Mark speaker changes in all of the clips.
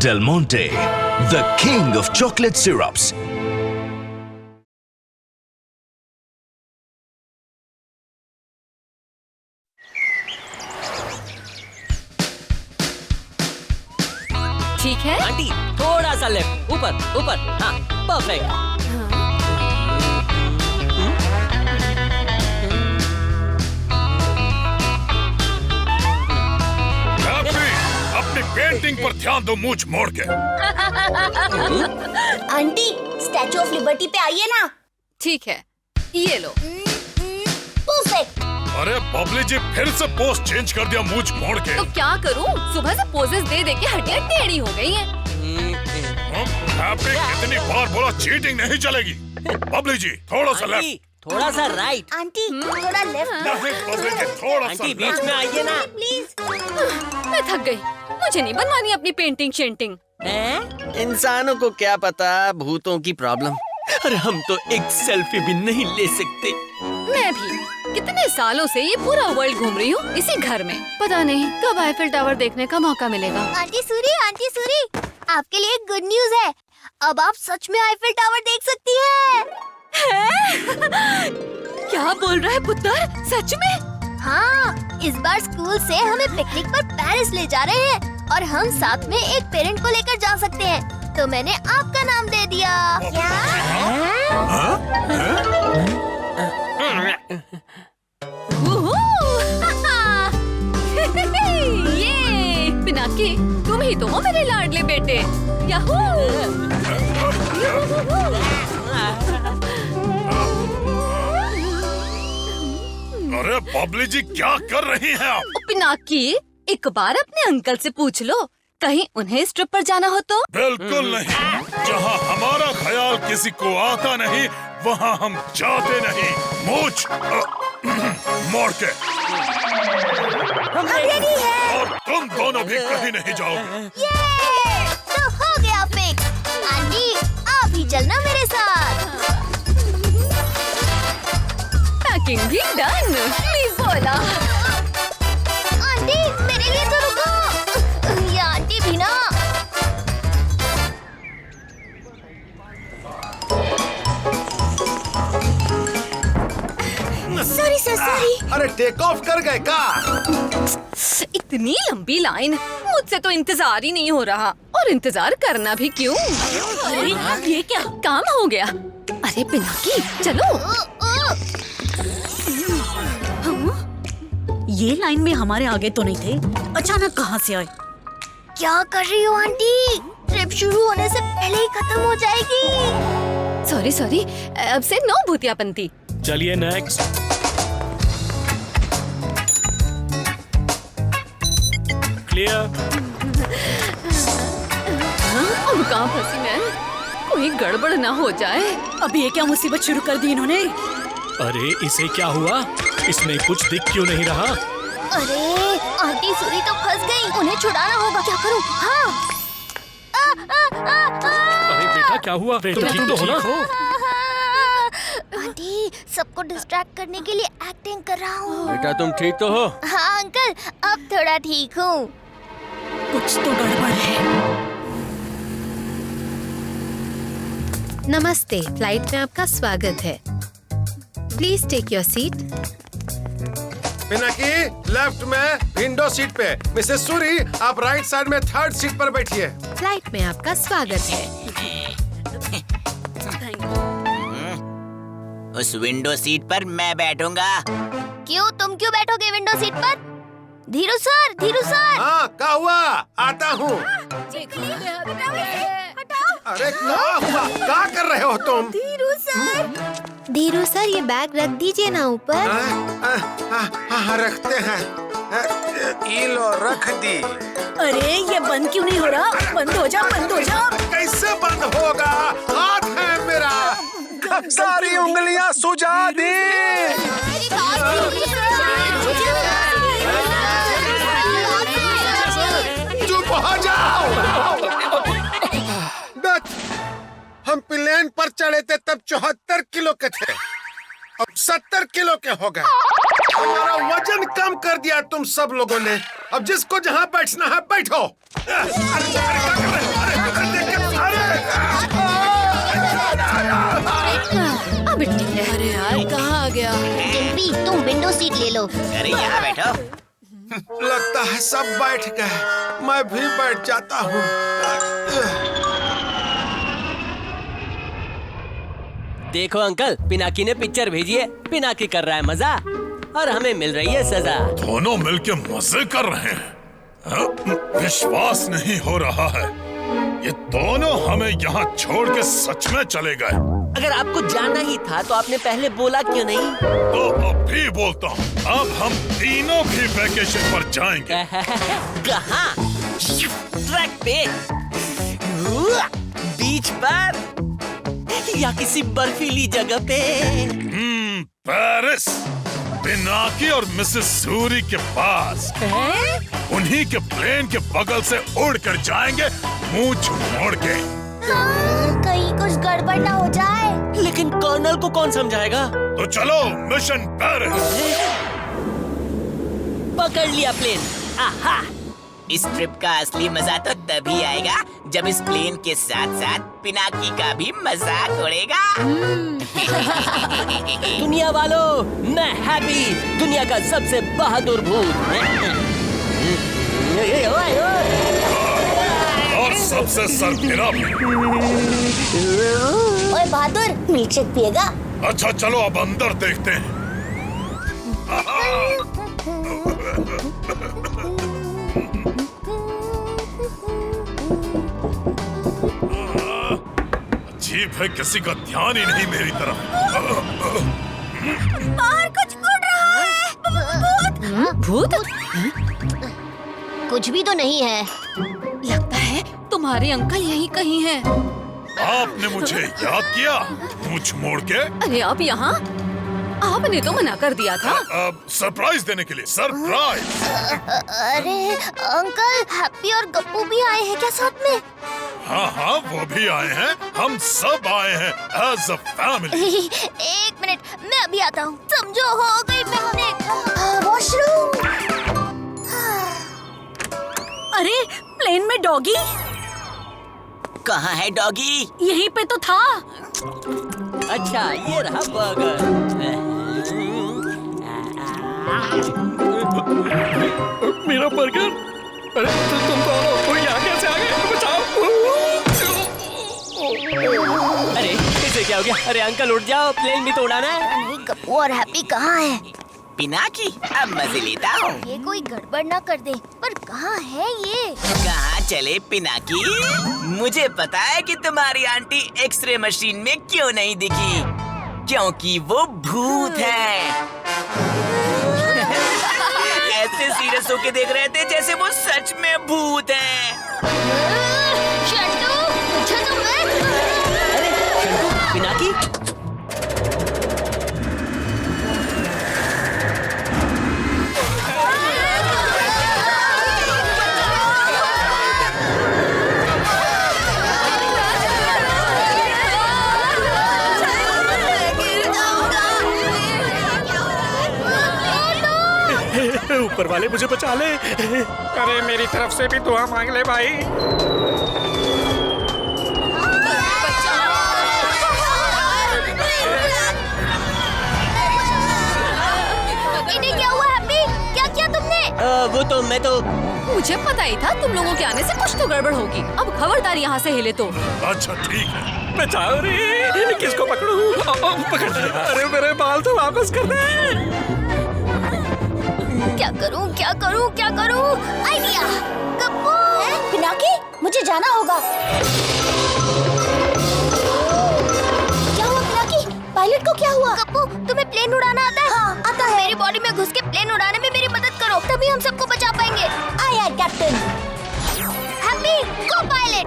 Speaker 1: Del Monte, the king of chocolate syrups.
Speaker 2: ठीक है
Speaker 3: aunty थोड़ा सा लेफ्ट, ऊपर ऊपर, हाँ परफेक्ट।
Speaker 4: अपनी पेंटिंग पर ध्यान दो, मूंछ मोड़ के।
Speaker 5: आंटी स्टैचू ऑफ लिबर्टी पे आइए ना।
Speaker 2: ठीक है, ये लो।
Speaker 5: परफेक्ट।
Speaker 4: अरे बबली जी फिर से पोज चेंज कर दिया मूंछ मोड़ के।
Speaker 2: तो क्या करूं? सुबह से पोजेस दे दे के हड्डियां टेढ़ी हो गई हैं।
Speaker 4: कितनी बार बोला चीटिंग नहीं चलेगी। बबली जी थोड़ा सा लेफ्ट,
Speaker 3: थोड़ा सा राइट।
Speaker 5: आंटी थोड़ा लेफ्ट।
Speaker 4: नहीं बबली जी थोड़ा सा
Speaker 3: आंटी बीच में आइए ना
Speaker 5: प्लीज।
Speaker 2: मैं थक गई, मुझे नहीं बनवानी अपनी पेंटिंग शेंटिंग।
Speaker 6: इंसानों को क्या पता भूतों की प्रॉब्लम। अरे हम तो एक सेल्फी भी नहीं ले सकते।
Speaker 2: मैं भी कितने सालों से ये पूरा वर्ल्ड घूम रही हूँ इसी घर में। पता नहीं कब आईफिल टावर देखने का मौका मिलेगा।
Speaker 5: आंटी सूरी, आपके लिए गुड न्यूज है। अब आप सच में आईफिल टावर देख सकती हैं।
Speaker 2: क्या बोल रहा है पुत्र? सच में?
Speaker 5: हाँ, इस बार स्कूल से हमें पिकनिक पर पेरिस ले जा रहे हैं और हम साथ में एक पेरेंट को लेकर जा सकते हैं। तो मैंने आपका नाम दे दिया। क्या?
Speaker 2: ये पिनाकी, तुम ही तो हो मेरे लाडले बेटे। याहू!
Speaker 4: अरे बबली जी क्या कर रही हैं आप?
Speaker 2: पिनाकी, एक बार अपने अंकल से पूछ लो, कहीं उन्हें इस ट्रिप पर जाना हो तो?
Speaker 4: बिल्कुल नहीं। जहाँ हमारा ख्याल किसी को आता नहीं, वहाँ हम जाते नहीं। मूंछ मोड़ के।
Speaker 5: हम रेडी हैं।
Speaker 4: और तुम दोनों भी कहीं नहीं जाओगे।
Speaker 5: ये तो हो गया फिक्स। आंटी आप ही चलना मेरे साथ।
Speaker 2: पैकिंग भी डन। प्लीज बोला।
Speaker 5: आंटी मेरे लिए तो रुको। ये आंटी भी ना। Sorry sir, sorry.
Speaker 7: अरे टेक ऑफ कर गए का?
Speaker 2: इतनी लंबी लाइन, मुझसे तो इंतजार ही नहीं हो रहा। और इंतजार करना भी क्यों? अरे ये क्या काम हो गया? अरे पिनाकी चलो।
Speaker 8: ये लाइन में हमारे आगे तो नहीं थे, अचानक कहाँ से आए?
Speaker 5: क्या कर रही हो आंटी? ट्रिप शुरू होने से पहले ही खत्म हो जाएगी।
Speaker 2: सॉरी, अब से नो भूतियापंती।
Speaker 9: चलिए नेक्स्ट। क्लियर।
Speaker 2: अब कहाँ फंसी मैं? कोई गड़बड़ ना हो जाए।
Speaker 8: अब ये क्या मुसीबत शुरू कर दी इन्होंने?
Speaker 9: अरे इसे क्या हुआ? इसमें कुछ दिख क्यों नहीं रहा?
Speaker 5: अरे आंटी सूरी तो फंस गई, उन्हें छुड़ाना होगा। क्या करूं? हाँ।
Speaker 9: अरे बेटा क्या हुआ? तुम ठीक तो हो ना?
Speaker 5: आंटी सबको डिस्ट्रैक्ट करने के लिए एक्टिंग कर रहा हूँ।
Speaker 6: बेटा तुम ठीक तो हो?
Speaker 5: हाँ अंकल, अब थोड़ा ठीक हूँ।
Speaker 8: कुछ तो गड़बड़ है।
Speaker 10: नमस्ते, फ्लाइट में आपका स्वागत है। Please take your seat.
Speaker 7: Pinaki left में विंडो सीट पे। मिसेस सूरी आप राइट साइड में थर्ड सीट पर बैठिए।
Speaker 10: फ्लाइट में आपका स्वागत है।
Speaker 3: उस विंडो सीट पर मैं बैठूंगा।
Speaker 5: क्यों, तुम क्यों बैठोगे विंडो सीट पर? धीरू सर।
Speaker 7: हाँ क्या हुआ? आता हूँ। अरे क्या हुआ? क्या कर रहे हो तुम?
Speaker 5: धीरू सर ये बैग रख दीजिए ना ऊपर।
Speaker 7: हाँ रखते हैं। ये लो रख दी।
Speaker 8: अरे ये बंद क्यों नहीं हो रहा? बंद हो जा।
Speaker 7: कैसे बंद होगा? हाथ है मेरा। सारी उंगलियां सुझा दी। चुप हो जाओ। हम प्लेन पर चढ़े थे तब 74 किलो के थे। अब 70 किलो के हो गए। हमारा वजन कम कर दिया तुम सब लोगों ने। अब जिसको जहाँ बैठना है बैठो।
Speaker 2: अब अरे यार कहाँ आ गया?
Speaker 5: डिम्पी, तुम विंडो सीट ले लो।
Speaker 6: अरे यहाँ बैठो।
Speaker 7: लगता है सब बैठ गए, मैं भी बैठ जाता हूँ।
Speaker 3: देखो अंकल, पिनाकी ने पिक्चर भेजी है। पिनाकी कर रहा है मजा और हमें मिल रही है सजा।
Speaker 4: दोनों मिलके मजे कर रहे हैं। हाँ? विश्वास नहीं हो रहा है, ये दोनों हमें यहाँ छोड़ के सच में चले गए।
Speaker 3: अगर आपको जाना ही था तो आपने पहले बोला क्यों नहीं?
Speaker 4: तो अब भी बोलता हूँ, अब हम तीनों भी वैकेशन पर जाएंगे।
Speaker 3: कहाँ? ट्रैक पे, बीच पर, या किसी बर्फीली जगह पे?
Speaker 4: पेरिस, पिनाकी और मिसेस सूरी के पास। उन्हीं के प्लेन के बगल से उड़ कर जाएंगे, मूंछ मोड़ के।
Speaker 5: कहीं कुछ गड़बड़ ना हो जाए।
Speaker 3: लेकिन कर्नल को कौन समझाएगा?
Speaker 4: तो चलो मिशन पेरिस।
Speaker 3: पकड़ लिया प्लेन। आहा!
Speaker 6: इस ट्रिप का असली मजा तो तभी आएगा जब इस प्लेन के साथ साथ पिनाकी का भी मजाक उड़ेगा।
Speaker 3: दुनिया वालों, मैं हैप्पी, दुनिया का सबसे बहादुर भूत।
Speaker 4: और सबसे सरफिरा भी।
Speaker 5: ओए बहादुर, मिल्कशेक पिएगा?
Speaker 4: अच्छा चलो अब अंदर देखते हैं। अजीब है, किसी का ध्यान ही नहीं मेरी तरफ।
Speaker 5: बाहर कुछ उड़ रहा है।
Speaker 2: भूत?
Speaker 5: कुछ भी तो नहीं है।
Speaker 2: लगता है तुम्हारे अंकल यहीं कहीं हैं।
Speaker 4: आपने मुझे याद किया मूंछ मोड़ के।
Speaker 2: अरे आप यहाँ? आपने तो मना कर दिया था।
Speaker 4: सरप्राइज देने के लिए। सरप्राइज।
Speaker 5: अरे अंकल, हैप्पी और गप्पू भी आए हैं क्या साथ में?
Speaker 4: हाँ हाँ, वो भी आए हैं। हम सब आए हैं एज अ फैमिली।
Speaker 5: एक मिनट, मैं अभी आता हूँ। समझो, हो गई पिकनिक। वॉशरूम।
Speaker 8: अरे प्लेन में डॉगी?
Speaker 6: कहाँ है डॉगी?
Speaker 8: यहीं पे तो था।
Speaker 3: अच्छा, ये रहा बर्गर।
Speaker 9: मेरा बर्गर? अरे तुम तो यहाँ कैसे आ गए? बचाओ!
Speaker 3: अरे इसे क्या हो गया? अरे अंकल उठ जाओ, प्लेन भी तो उड़ाना है।
Speaker 5: नहीं, गप्पू और हैप्पी कहाँ है?
Speaker 6: पिनाकी, अब मजे लेता हूँ।
Speaker 5: ये कोई गड़बड़ ना कर दे। पर कहाँ है ये?
Speaker 6: कहाँ चले पिनाकी? मुझे पता है कि तुम्हारी आंटी एक्सरे मशीन में क्यों नहीं दिखी, क्योंकि वो भूत है। ऐसे सीरियस होके देख रहे थे जैसे वो सच में भूत है।
Speaker 5: शंटू, मुझे तो
Speaker 3: अरे शंटू, पिनाकी?
Speaker 9: ऊपर वाले मुझे बचा ले। अरे मेरी तरफ से भी दुआ मांग ले भाई।
Speaker 5: इन्हें क्या हुआ हैप्पी? क्या किया तुमने?
Speaker 3: वो तो मैं तो
Speaker 2: मुझे पता ही था तुम लोगों के आने से कुछ तो गड़बड़ होगी। अब खबरदार यहाँ से हिले तो।
Speaker 4: अच्छा ठीक है।
Speaker 9: बचाओ रे, किसको पकड़ूं? पकड़। अरे मेरे बाल तो वापस कर दे।
Speaker 5: क्या करूं, क्या करूं, क्या करूं? आइडिया! गप्पू! पिनाकी, मुझे जाना होगा। क्या हुआ पिनाकी? पायलट को क्या हुआ? गप्पू, तुम्हें प्लेन उड़ाना आता है? हाँ, आता है। मेरी बॉडी में घुस के प्लेन उड़ाने में मेरी मदद करो, तभी हम सबको बचा पाएंगे। आया captain. Happy, copilot.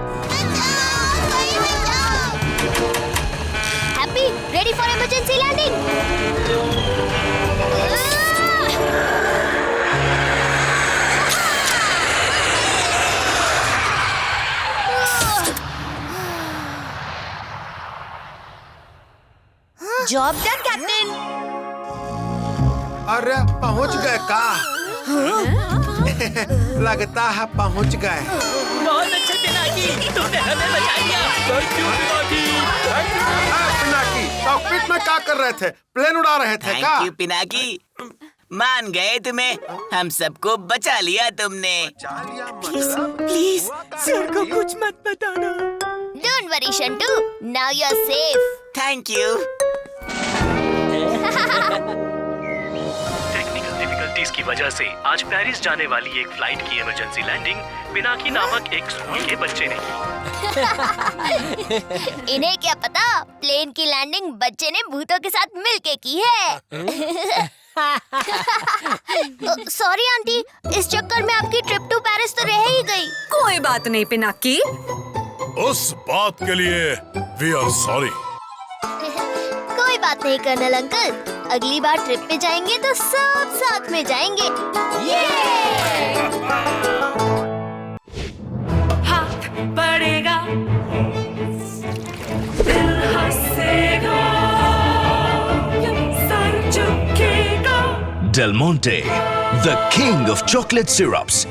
Speaker 5: Happy, ready for emergency landing. Job done captain.
Speaker 7: अरे पहुंच गए का? लगता है पहुंच गए।
Speaker 3: बहुत अच्छे पिनाकी, तुमने हमें बचा लिया।
Speaker 7: पिनाकी, कॉकपिट में क्या कर रहे थे? प्लेन उड़ा रहे थे का?
Speaker 6: थैंक यू पिनाकी, मान गए तुम्हें। हम सबको बचा लिया तुमने।
Speaker 3: प्लीज सर को कुछ मत बताना।
Speaker 5: Don't worry, Shantu. Now you're safe.
Speaker 6: Thank you.
Speaker 11: Technical difficulties की वजह से आज पेरिस जाने वाली एक फ्लाइट की इमरजेंसी लैंडिंग पिनाकी नामक एक स्कूल के बच्चे ने की।
Speaker 5: इन्हें क्या पता, प्लेन की लैंडिंग बच्चे ने भूतों के साथ मिलके की है। सॉरी आंटी, इस चक्कर में आपकी ट्रिप टू पेरिस तो रह ही गई।
Speaker 2: कोई बात नहीं पिनाकी।
Speaker 4: उस बात के लिए वी आर सॉरी।
Speaker 5: कोई बात नहीं कर्नल अंकल, अगली बार ट्रिप पे जाएंगे तो सब साथ में जाएंगे।
Speaker 12: हाथ बढ़ेगा, दिल हंसेगा, सर झुकेगा।
Speaker 1: Del Monte, the king of chocolate syrups.